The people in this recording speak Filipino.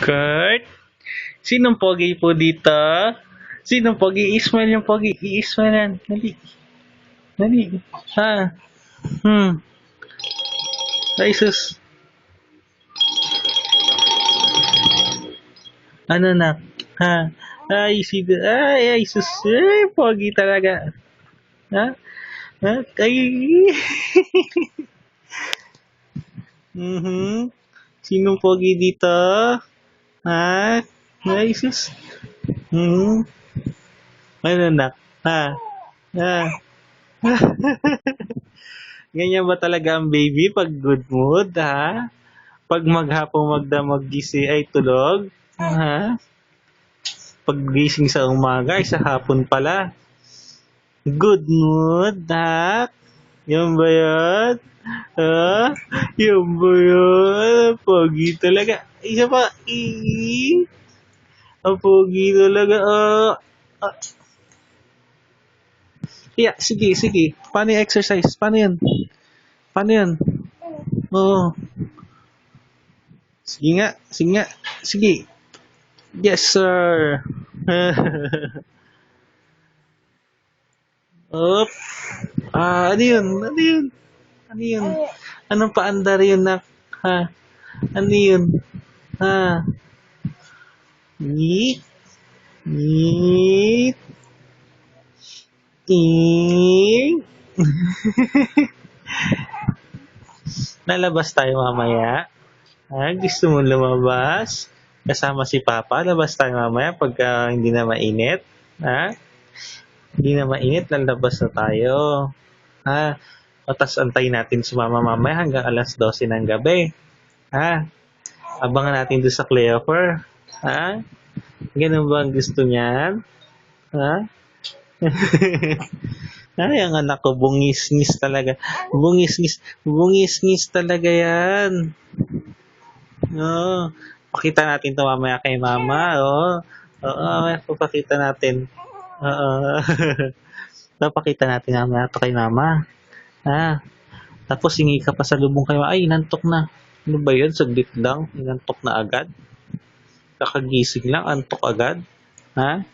Kurt? Sinong pogi po dito? Sinong pogi? I-smile yung pogi. I-smile yan. Dali. Dali. Ha? Ay, sus. Ano na? Ha? Ay, ay, sus. Ay, pogi talaga. Ha? Ha? Ay. Sinong pogi dito? Ha? Ay, sus. Ano na? Ha? Ha? Ganyan ba talaga ang baby pag good mood, ha? Pag maghapong magdamag gisi ay tulog, ha? Pag gising sa umaga ay sa hapon pala. Good mood, ha? Yan ba yan? Ha? Yan ba yan? Pogi talaga. Isa pa. Ang pogi talaga. Ah. Yeah, sige, sige. Paano yung exercise? Paano yan? Paano yan? Oo. Sige nga, sige nga. Sige. Yes, sir. Op. Ano yun? Ano yun? Ano yun? Anong paandar yun, nak? Ha? Ano yun? Ha? Ni? Ni? Ting? Lalabas tayo mamaya? Ha? Gusto mo lumabas? Kasama si Papa? Labas tayo mamaya pagka hindi na mainit? Ha? Hindi na mainit, lalabas na tayo. Ha? O tas antayin natin si Mama mamaya hanggang alas 12 ng gabi. Ha? Abangan natin doon sa Cleoper. Ha? Ganun ba ang gusto niyan? Ha? Ay, ang anak ko, bungis-ngis talaga. Bungis-ngis talaga yan. Oo. Pakita natin to mamaya kay Mama. Oo. Oo, papakita natin. Oo. Papakita natin mamaya to kay Mama. Ha? Tapos hingi ka pa sa lubong kay Mama. Ay, inantok na. Ano ba yun? Saglit lang. Inantok na agad. Kakagising lang, antok agad. Ha?